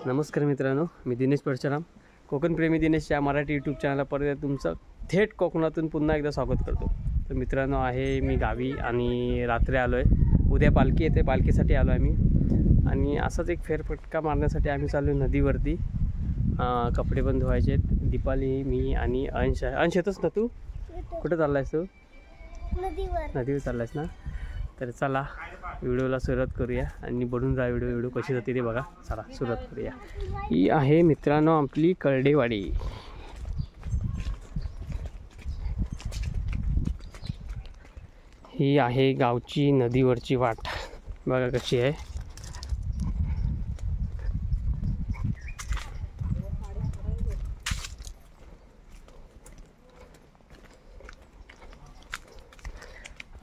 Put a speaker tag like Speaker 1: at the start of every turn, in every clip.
Speaker 1: नमस्कार मित्रांनो, मी दिनेश परशुराम, कोकण प्रेमी दिनेश या मराठी यूट्यूब चॅनलला परत तुमचं थेट कोकणातून पुन्हा एकदा स्वागत करतो। तर मित्रांनो, आहे मी गावी आणि रात्री आलो आहे। उद्या पालखी येते, पालखीसाठी आलो आहे मी आणि असाच एक फेरफटका मारण्यासाठी आम्ही चाललो नदीवरती। कपडे पण धुवायचे आहेत। दीपाली, मी आणि अंश आहे। अंश येतोस ना तू? कुठे चाललायस तू? नदीवर चाललायस ना? तर चला व्हिडिओला सुरुवात करूया आणि बनून जा व्हिडिओ कशी जाते ते बघा। चला सुरुवात करूया। ही आहे मित्रांनो आपली कळडेवाडी। ही आहे गावची नदीवरची वाट, बघा कशी आहे।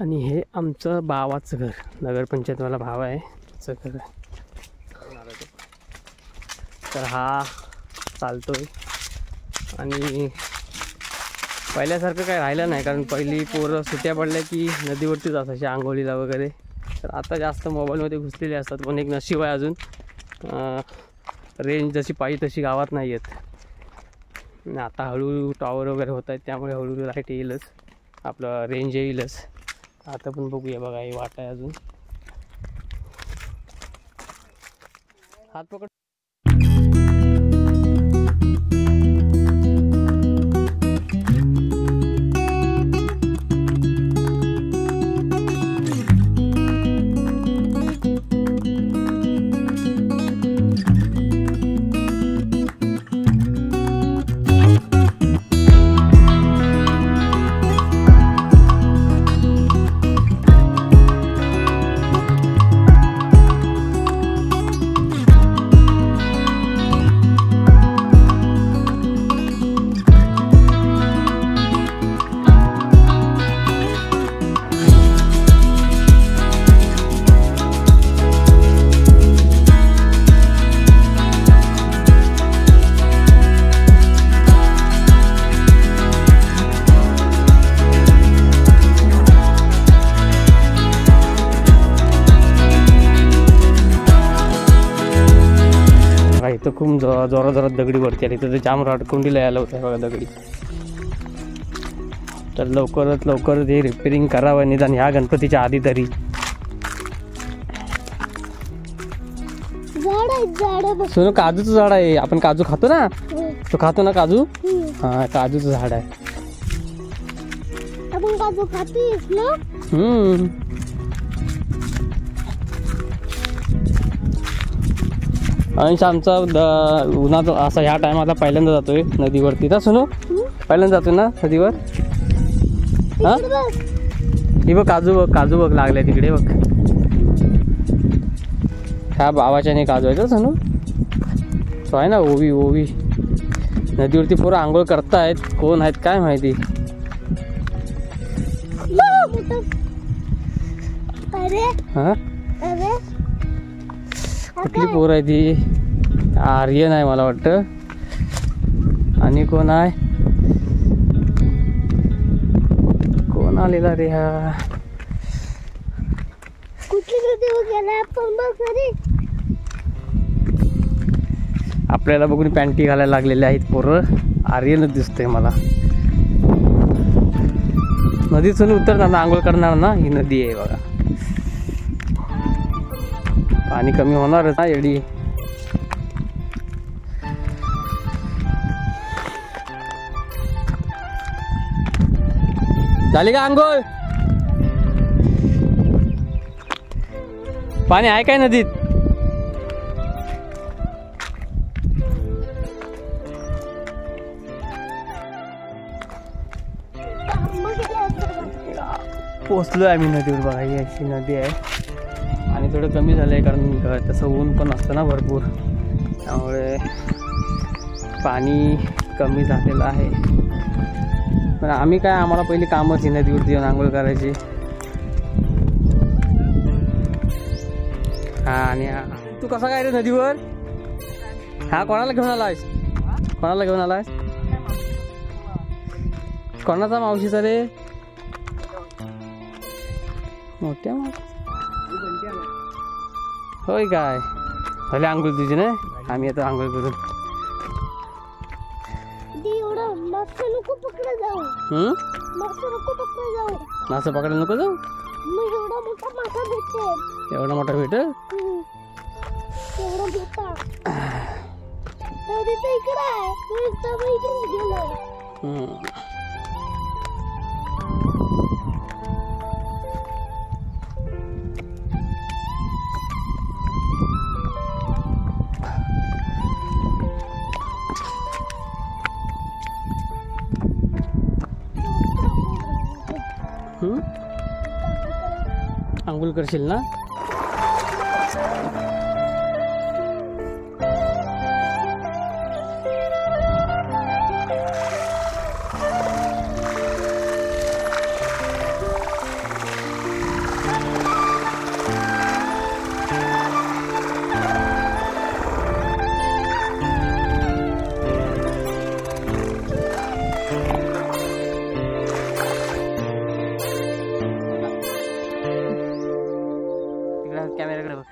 Speaker 1: आणि हे आमचं भावाचं घर, नगरपंचायतवाला भाव आहे त्याचं घर आहे। तर हा चालतोय आणि पहिल्यासारखं काय राहिलं नाही, कारण पहिली पोरं सुट्ट्या पडल्या की नदीवरतीच असायची आंघोळीला वगैरे। तर आता जास्त मोबाईलमध्ये घुसलेले असतात, पण एक नशीब आहे अजून रेंज जशी पाहिजे तशी गावात नाही येत। आता हळूहळू टॉवर वगैरे होत आहेत, त्यामुळे हळूहळू लाईट येईलच, आपलं रेंज येईलच। आता पण बघूया, बघा ही वाट आहे अजून। हात पकड। इथं खूप जोरात दगडी वरती आली, तर जाम राडकुंडीला यायला होतं बघा दगडी। तर लवकरात लवकर हे रिपेअरिंग करावं, निदान ह्या गणपतीच्या आधी तरी। सोनू, काजूचं झाड आहे, आपण काजू खातो ना, तो खातो ना काजू? हा, काजूचं झाड आहे।
Speaker 2: आपण काजू खातोस ना?
Speaker 1: अंश आमचा उन्हात असा ह्या टायमाला पहिल्यांदा जातोय नदीवरती ना सोनू? पहिल्यांदा जातोय ना नदीवर? हा, ही बघ काजू बघ लागले तिकडे बघ। ह्या भावाच्याने काजू आहे का सोनू? तो आहे ना ओवी नदीवरती पोरं आंघोळ करतायत, कोण आहेत काय माहिती। हा, कुठली पोर आहे ती? आर्यन आहे मला वाटतं, आणि कोण आहे, कोण आलेला रे हा? आपल्याला बघून पॅन्टी घालायला लागलेले आहेत पोरं। आर्यनच दिसतंय मला। नदीतून उतरताना आंघोळ करणार ना, ही नदी आहे बघा। पाणी कमी होणारच ना एवढी। झाली का आंघोळ? पाणी आहे काय नदीत? पोचलोय आम्ही नदीवर बघा। ही अशी नदी आहे आणि थोडं कमी झालं आहे, कारण तसं ऊन पण असतं ना भरपूर, त्यामुळे पाणी कमी झालेलं आहे। पण आम्ही काय, आम्हाला पहिली कामच ही नदीवरती येऊन आंघोळ करायची। हा, आणि तू कसा काय रे नदीवर? हा, कोणाला घेऊन आलायस? कोणाचा? मावशीचा रे? मोठ्या होय काय झाले आंघोळ तुझी ना? आम्ही आता आंघोळ करून.
Speaker 2: एवढं मागचं नको पकडत जाऊ. मागचं नको पकडत जाऊ.
Speaker 1: मासा पकडायला नको जाऊ.
Speaker 2: मग एवढा मोठा मासा भेटेल.
Speaker 1: एवढा मोठा भेटेल.
Speaker 2: एवढा मोठा तर तिथे इकडे आहे. तो इकडे गेलाय.
Speaker 1: आंघोळ करशील ना. कॅमेराकडे बघ.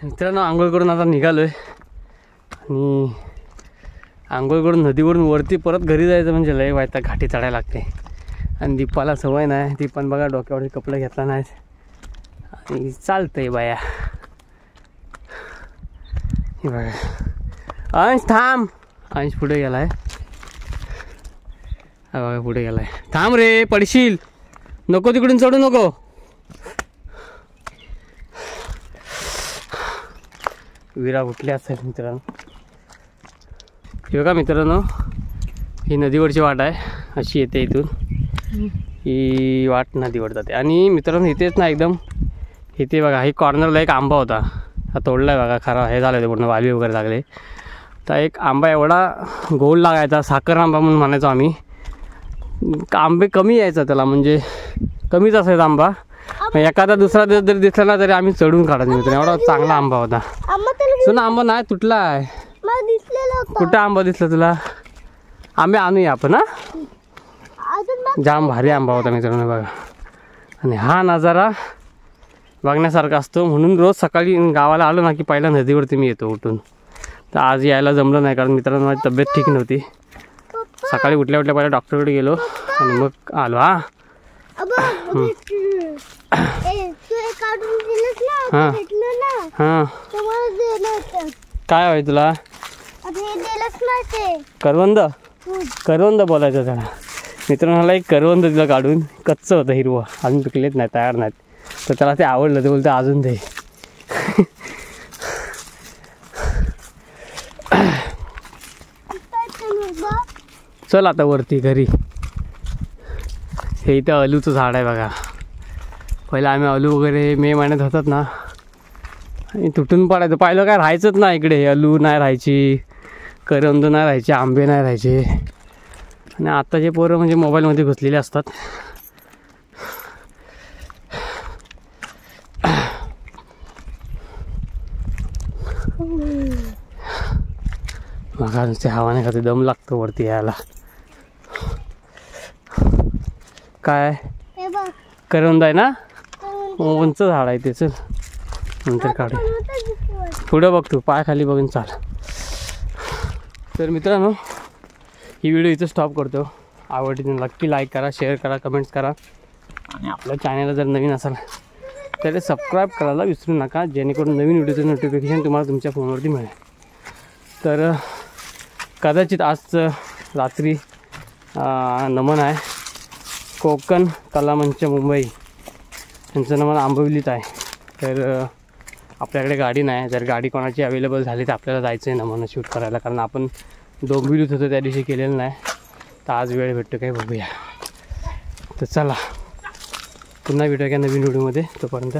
Speaker 1: मित्रांनो आंघोळ करून आता निघालो आहे आणि आंघोळ करून नदीवरून वरती परत घरी जायचं म्हणजे लय वाईट घाटी चढायला लागते. आणि दीपाला सवय नाही. ती पण बघा डोक्यावर कपडे घेतला नाही आणि चालतंय बाया. हे बघा अंश थांब. अंश पुढे गेलाय. हा बघा पुढे गेलाय. थांब रे पडशील. नको तिकडून चढू नको. विरा उठले असेल मित्रांनो. हे बघा मित्रांनो ही नदीवरची वाट आहे. अशी येते इथून. ही वाट नदीवर जाते. आणि मित्रांनो इथेच ना एकदम इथे बघा ही कॉर्नरला एक आंबा होता. हा तोडला आहे बघा. खरा हे झालं ते पूर्ण वाली वगैरे लागले. तर एक आंबा एवढा गोल लागायचा. साखर आंबा म्हणून म्हणायचो आम्ही. आंबे कमी यायचा त्याला म्हणजे कमीच असायचा आंबा. एखादा दुसरा दिवस जरी दिसला ना तरी आम्ही चढून काढायचो मित्रांनो. एवढा चांगला आंबा होता. सुना आंबा नाही तुटला आहे. कुठं आंबा दिसला तुला. आंबे आणूया आपण. हा जाम भारी आंबा होता मित्रांनो बघा. आणि हा नजारा बघण्यासारखा असतो. म्हणून रोज सकाळी गावाला आलो ना की पहिला नदीवरती मी येतो उठून. तर आज यायला जमलं नाही कारण मित्रांनो माझी तब्येत ठीक नव्हती. सकाळी उठल्या उठल्या पहिल्या डॉक्टरकडे गेलो आणि मग आलो. हां हां हां काय हवंय तुला?
Speaker 2: आता हे दिलंच नाही ते.
Speaker 1: करवंद करवंद बोलायचं त्याला. मित्रांनो मला एक करवंद दिलं काढून, कच्चं होतं हिरवं, अजून पिकलेत नाही, तयार नाहीत. तर त्याला ते आवडलं, ते बोलतं अजून दे. चल आता वरती घरी. हे इथं अलूचं झाड आहे बघा. पहिलं आम्ही अलू वगैरे मे महिन्यात होतात ना, आणि तुटून पडायचं. पाहिलं काय राहायचंच ना इकडे. अलू नाही राहायची, करवंद नाही राहायचे, आंबे नाही राहायचे. आणि आत्ताचे पोरं म्हणजे मोबाईलमध्ये घुसलेले असतात. बघा नुसते हवाने खाते, दम लागतो वरती यायला. काय
Speaker 2: हे बघ
Speaker 1: करवंद आहे ना, उंच झाड आहे ते. चल नंतर काढू. पुढं बघ तू, पाय खाली बघून चाल. तर मित्रांनो ही व्हिडिओ इथं स्टॉप करतो. आवडली तर नक्की लाईक करा, शेअर करा, कमेंट्स करा. आणि आपल्या चॅनलला जर नवीन असाल तर सबस्क्राईब करायला विसरू नका, जेणेकरून नवीन व्हिडिओचं नोटिफिकेशन तुम्हाला तुमच्या फोनवरती मिळेल. तर कदाचित आज रात्री नमन आहे. कोकण कलामंच मुंबई यांचं नमन आंबवलीत आहे. तर आपल्याकडे गाडी नाही. जर गाडी कोणाची अवेलेबल झाली तर आपल्याला जायचं आहे नमन शूट करायला, कारण आपण डोंबिवलीत होतो त्या दिवशी केलेलं नाही. तर आज वेळ भेटतो काय बघूया. तर चला पुन्हा भेटूया का नवीन व्हिडिओमध्ये. तोपर्यंत